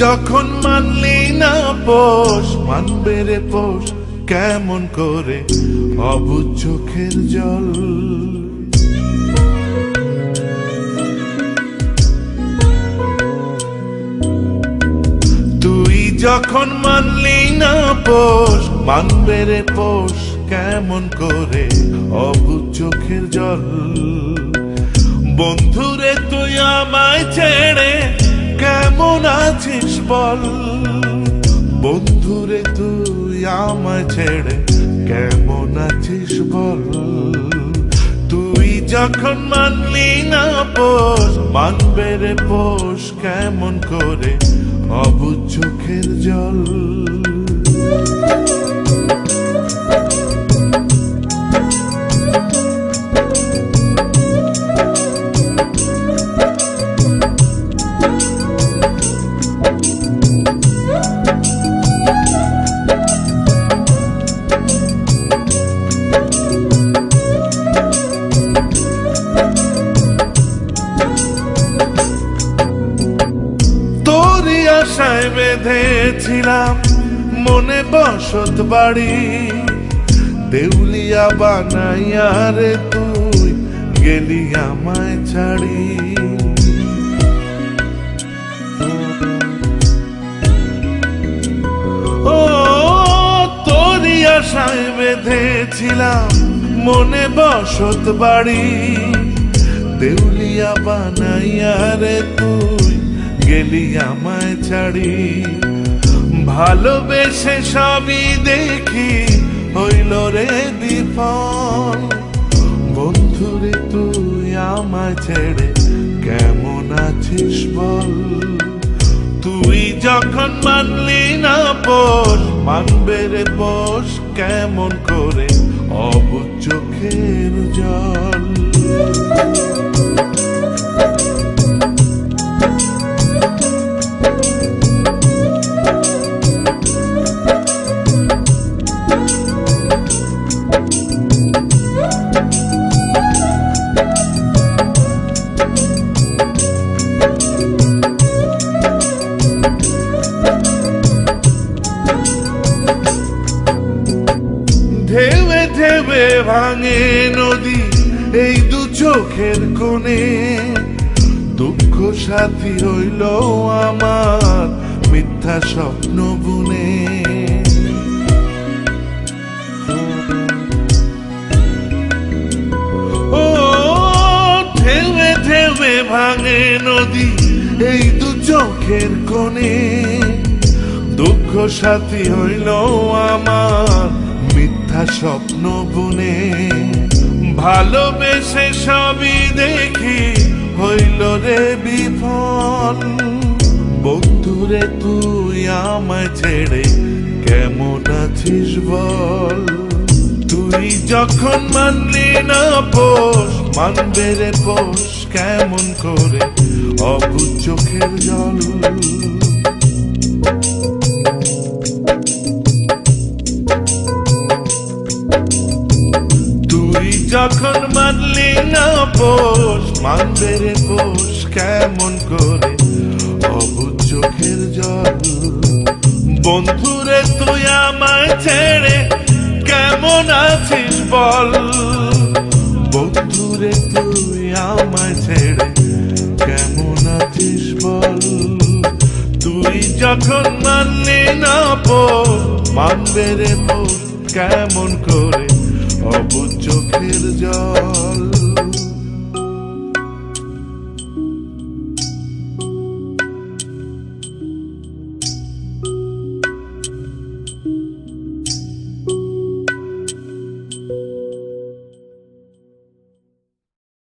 যখন মানলি না পোষ, মানবে রে পোষ কেমন করে অবুঝ চোখের জল। তুই যখন মানলি না পোষ, মানবে রে পোষ কেমন করে অবুঝ চোখের জল। বন্ধুরে তুই আমায় ছেড়ে কেমন আছিস বল, বন্ধুরে তুই আমায় ছেড়ে কেমন আছিস বল। তুই যখন মানলি না পোষ, মানবে রে পোষ কেমন করে অবুঝ চোখের জল। আশায় বেঁধেছিলাম মনে বসত বাড়ি, দেউলিয়া বানাইয়া রে তুই গেলি আমায় ছাড়ি। ও তোরই আশায় বেঁধেছিলাম মনে বসত বাড়ি, দেউলিয়া বানাইয়া রে তুই গেলি আমায় ছাড়ি। ভালোবেসে সবই দেখি হইল রে বিফল, বন্ধুরে তুই আমায় ছেড়ে কেমন আছিস বল। তুই যখন মানলি না পোষ, মানবে রে পোষ কেমন করে অবুঝ চোখের জল। ঢেউে ঢেউে ভাঙে নদী এই দু চোখের কোণে, দুঃখ সাথী হইল আমার মিথ্যা স্বপ্ন বুনে। ও ঢেউে ঢেউে ভাঙে নদী এই দু চোখের কোণে, দুঃখ সাথী হইল আমার মিথ্যা স্বপ্ন বুনে। ভালোবেসে সবই দেখি হইল রে বিফল, বন্ধুরে তুই আমায় ছেড়ে কেমন আছিস বল। তুই যখন মানলি না পোষ, মানবে রে পোষ কেমন করে অবুঝ চোখের জল। তুই যখন মানলি না পোষ, মানবে রে পোষ কেমন করে অবুঝ চোখের জল। বন্ধুরে তুই আমায় ছেড়ে কেমন আছিস বল, বন্ধুরে তুই আমায় ছেড়ে কেমন আছিস বল। তুই যখন মানলি না পোষ, মানবে রে পোষ কেমন করে অবুঝ চোখের জল।